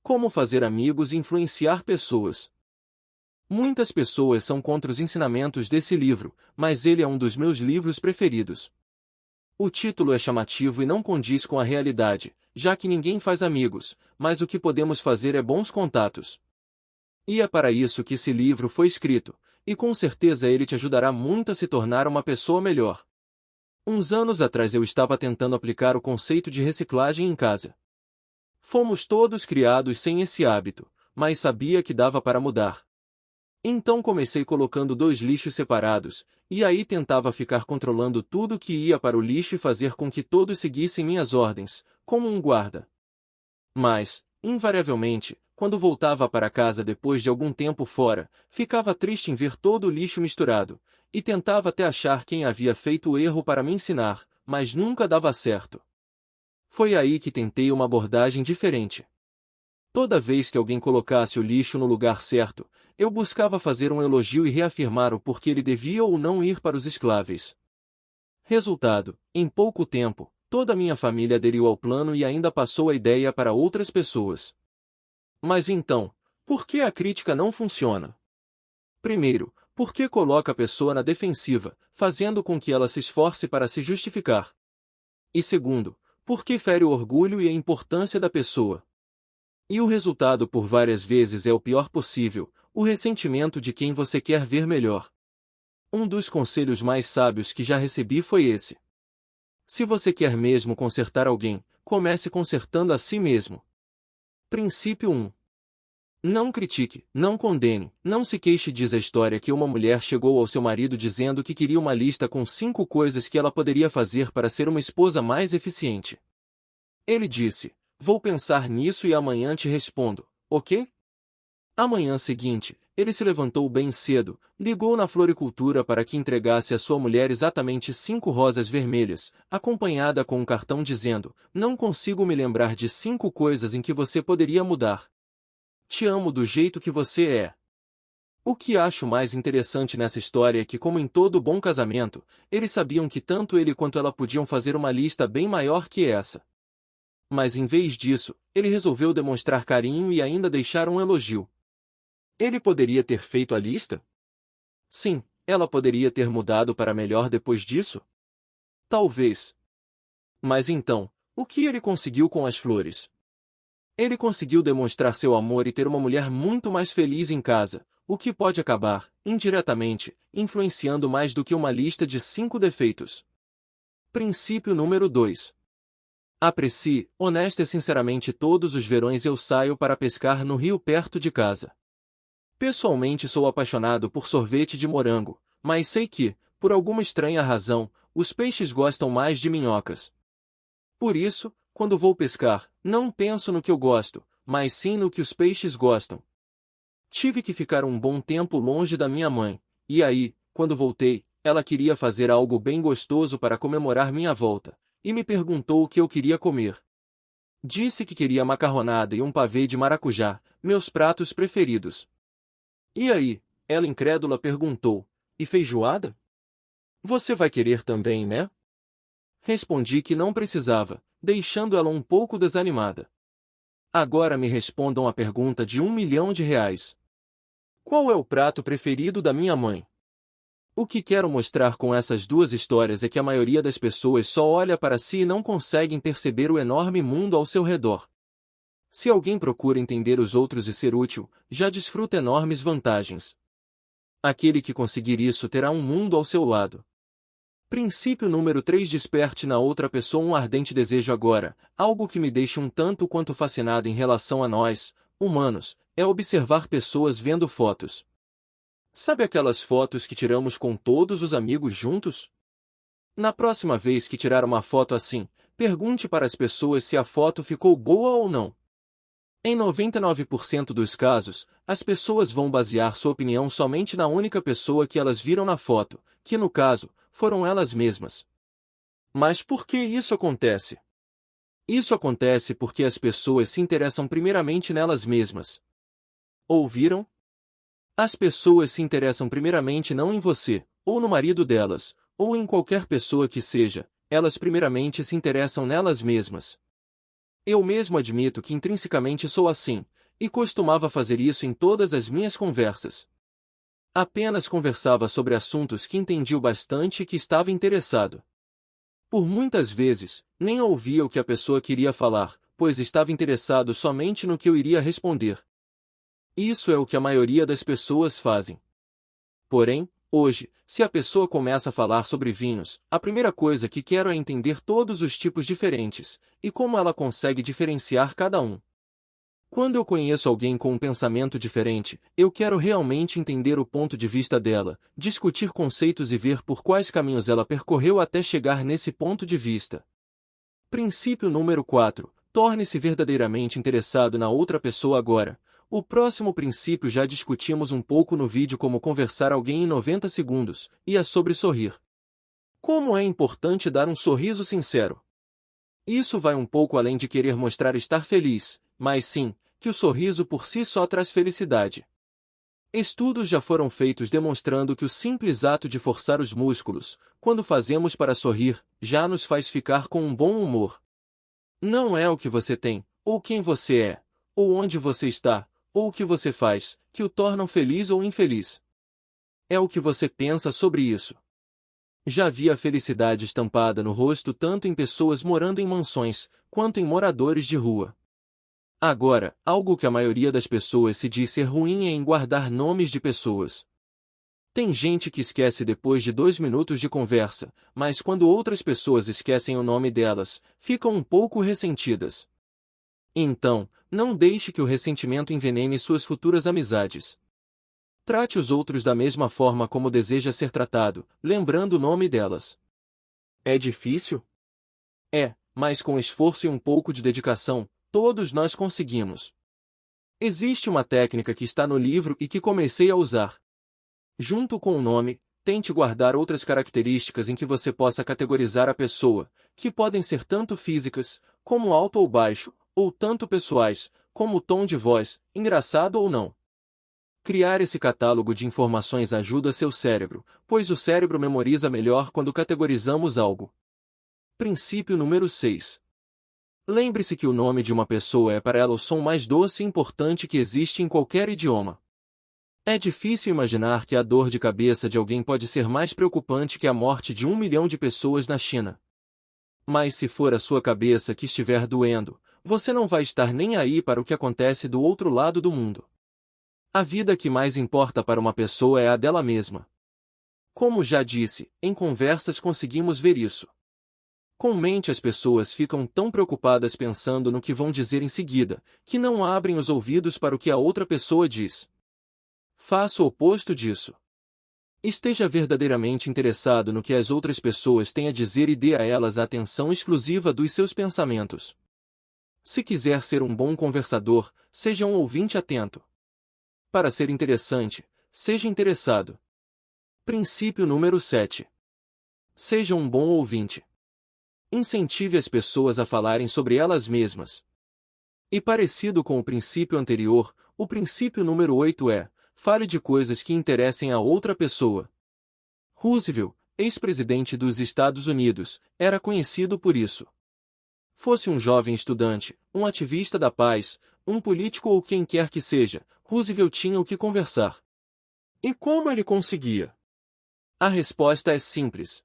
Como fazer amigos e influenciar pessoas. Muitas pessoas são contra os ensinamentos desse livro, mas ele é um dos meus livros preferidos. O título é chamativo e não condiz com a realidade, já que ninguém faz amigos, mas o que podemos fazer é bons contatos. E é para isso que esse livro foi escrito, e com certeza ele te ajudará muito a se tornar uma pessoa melhor. Uns anos atrás eu estava tentando aplicar o conceito de reciclagem em casa. Fomos todos criados sem esse hábito, mas sabia que dava para mudar. Então comecei colocando 2 lixos separados, e aí tentava ficar controlando tudo que ia para o lixo e fazer com que todos seguissem minhas ordens, como um guarda. Mas, invariavelmente, quando voltava para casa depois de algum tempo fora, ficava triste em ver todo o lixo misturado, e tentava até achar quem havia feito o erro para me ensinar, mas nunca dava certo. Foi aí que tentei uma abordagem diferente. Toda vez que alguém colocasse o lixo no lugar certo, eu buscava fazer um elogio e reafirmar o porquê ele devia ou não ir para os escláveis. Resultado, em pouco tempo, toda a minha família aderiu ao plano e ainda passou a ideia para outras pessoas. Mas então, por que a crítica não funciona? Primeiro, porque coloca a pessoa na defensiva, fazendo com que ela se esforce para se justificar. E segundo, porque fere o orgulho e a importância da pessoa. E o resultado por várias vezes é o pior possível, o ressentimento de quem você quer ver melhor. Um dos conselhos mais sábios que já recebi foi esse. Se você quer mesmo consertar alguém, comece consertando a si mesmo. Princípio 1. Não critique, não condene, não se queixe. Diz a história que uma mulher chegou ao seu marido dizendo que queria uma lista com 5 coisas que ela poderia fazer para ser uma esposa mais eficiente. Ele disse: "Vou pensar nisso e amanhã te respondo, ok?" A manhã seguinte, ele se levantou bem cedo, ligou na floricultura para que entregasse à sua mulher exatamente 5 rosas vermelhas, acompanhada com um cartão dizendo: "Não consigo me lembrar de 5 coisas em que você poderia mudar. Te amo do jeito que você é." O que acho mais interessante nessa história é que, como em todo bom casamento, eles sabiam que tanto ele quanto ela podiam fazer uma lista bem maior que essa. Mas em vez disso, ele resolveu demonstrar carinho e ainda deixar um elogio. Ele poderia ter feito a lista? Sim, ela poderia ter mudado para melhor depois disso? Talvez. Mas então, o que ele conseguiu com as flores? Ele conseguiu demonstrar seu amor e ter uma mulher muito mais feliz em casa, o que pode acabar, indiretamente, influenciando mais do que uma lista de 5 defeitos. Princípio número 2. Aprecie, honesta e sinceramente. Todos os verões eu saio para pescar no rio perto de casa. Pessoalmente sou apaixonado por sorvete de morango, mas sei que, por alguma estranha razão, os peixes gostam mais de minhocas. Por isso, quando vou pescar, não penso no que eu gosto, mas sim no que os peixes gostam. Tive que ficar um bom tempo longe da minha mãe, e aí, quando voltei, ela queria fazer algo bem gostoso para comemorar minha volta, e me perguntou o que eu queria comer. Disse que queria macarronada e um pavê de maracujá, meus pratos preferidos. "E aí?" ela incrédula perguntou. "E feijoada? Você vai querer também, né?" Respondi que não precisava, deixando ela um pouco desanimada. Agora me respondam a pergunta de R$1 milhão. Qual é o prato preferido da minha mãe? O que quero mostrar com essas 2 histórias é que a maioria das pessoas só olha para si e não conseguem perceber o enorme mundo ao seu redor. Se alguém procura entender os outros e ser útil, já desfruta enormes vantagens. Aquele que conseguir isso terá um mundo ao seu lado. Princípio número 3. Desperte na outra pessoa um ardente desejo. Agora, algo que me deixa um tanto quanto fascinado em relação a nós, humanos, é observar pessoas vendo fotos. Sabe aquelas fotos que tiramos com todos os amigos juntos? Na próxima vez que tirar uma foto assim, pergunte para as pessoas se a foto ficou boa ou não. Em 99% dos casos, as pessoas vão basear sua opinião somente na única pessoa que elas viram na foto, que no caso, foram elas mesmas. Mas por que isso acontece? Isso acontece porque as pessoas se interessam primeiramente nelas mesmas. Ouviram? As pessoas se interessam primeiramente não em você, ou no marido delas, ou em qualquer pessoa que seja, elas primeiramente se interessam nelas mesmas. Eu mesmo admito que intrinsecamente sou assim, E costumava fazer isso em todas as minhas conversas. Apenas conversava sobre assuntos que entendia bastante e que estava interessado. Por muitas vezes, nem ouvia o que a pessoa queria falar, pois estava interessado somente no que eu iria responder. Isso é o que a maioria das pessoas fazem. Porém, hoje, se a pessoa começa a falar sobre vinhos, a primeira coisa que quero é entender todos os tipos diferentes, e como ela consegue diferenciar cada um. Quando eu conheço alguém com um pensamento diferente, eu quero realmente entender o ponto de vista dela, discutir conceitos e ver por quais caminhos ela percorreu até chegar nesse ponto de vista. Princípio número 4. Torne-se verdadeiramente interessado na outra pessoa agora. O próximo princípio já discutimos um pouco no vídeo como conversar alguém em 90 segundos, e é sobre sorrir. Como é importante dar um sorriso sincero. Isso vai um pouco além de querer mostrar estar feliz, mas sim, que o sorriso por si só traz felicidade. Estudos já foram feitos demonstrando que o simples ato de forçar os músculos, quando fazemos para sorrir, já nos faz ficar com um bom humor. Não é o que você tem, ou quem você é, ou onde você está, ou o que você faz, que o tornam feliz ou infeliz. É o que você pensa sobre isso. Já vi a felicidade estampada no rosto tanto em pessoas morando em mansões, quanto em moradores de rua. Agora, algo que a maioria das pessoas se diz ser ruim é em guardar nomes de pessoas. Tem gente que esquece depois de 2 minutos de conversa, mas quando outras pessoas esquecem o nome delas, ficam um pouco ressentidas. Então, não deixe que o ressentimento envenene suas futuras amizades. Trate os outros da mesma forma como deseja ser tratado, lembrando o nome delas. É difícil? É, mas com esforço e um pouco de dedicação, todos nós conseguimos. Existe uma técnica que está no livro e que comecei a usar. Junto com o nome, tente guardar outras características em que você possa categorizar a pessoa, que podem ser tanto físicas, como alto ou baixo, ou tanto pessoais, como o tom de voz, engraçado ou não. Criar esse catálogo de informações ajuda seu cérebro, pois o cérebro memoriza melhor quando categorizamos algo. Princípio número 6. Lembre-se que o nome de uma pessoa é para ela o som mais doce e importante que existe em qualquer idioma. É difícil imaginar que a dor de cabeça de alguém pode ser mais preocupante que a morte de 1 milhão de pessoas na China. Mas se for a sua cabeça que estiver doendo, você não vai estar nem aí para o que acontece do outro lado do mundo. A vida que mais importa para uma pessoa é a dela mesma. Como já disse, em conversas conseguimos ver isso. Comumente as pessoas ficam tão preocupadas pensando no que vão dizer em seguida, que não abrem os ouvidos para o que a outra pessoa diz. Faça o oposto disso. Esteja verdadeiramente interessado no que as outras pessoas têm a dizer e dê a elas a atenção exclusiva dos seus pensamentos. Se quiser ser um bom conversador, seja um ouvinte atento. Para ser interessante, seja interessado. Princípio número 7. Seja um bom ouvinte. Incentive as pessoas a falarem sobre elas mesmas. E parecido com o princípio anterior, o princípio número 8 é: fale de coisas que interessem a outra pessoa. Roosevelt, ex-presidente dos Estados Unidos, era conhecido por isso. Fosse um jovem estudante, um ativista da paz, um político ou quem quer que seja, Roosevelt tinha o que conversar. E como ele conseguia? A resposta é simples.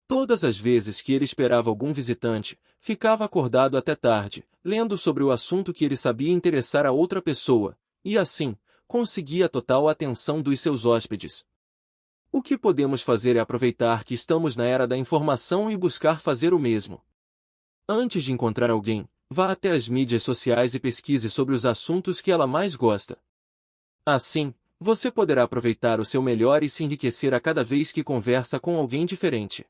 Todas as vezes que ele esperava algum visitante, ficava acordado até tarde, lendo sobre o assunto que ele sabia interessar a outra pessoa, e assim, conseguia a total atenção dos seus hóspedes. O que podemos fazer é aproveitar que estamos na era da informação e buscar fazer o mesmo. Antes de encontrar alguém, vá até as mídias sociais e pesquise sobre os assuntos que ela mais gosta. Assim, você poderá aproveitar o seu melhor e se enriquecer a cada vez que conversa com alguém diferente.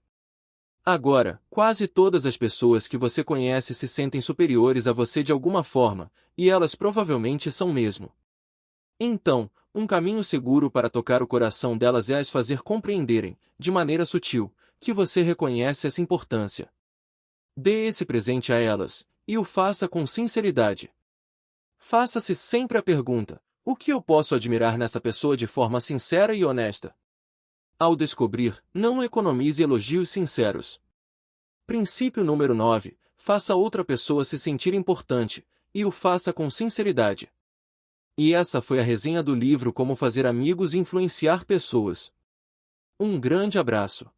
Agora, quase todas as pessoas que você conhece se sentem superiores a você de alguma forma, e elas provavelmente são mesmo. Então, um caminho seguro para tocar o coração delas é as fazer compreenderem, de maneira sutil, que você reconhece essa importância. Dê esse presente a elas, e o faça com sinceridade. Faça-se sempre a pergunta: o que eu posso admirar nessa pessoa de forma sincera e honesta? Ao descobrir, não economize elogios sinceros. Princípio número 9. Faça outra pessoa se sentir importante, e o faça com sinceridade. E essa foi a resenha do livro Como Fazer Amigos e Influenciar Pessoas. Um grande abraço.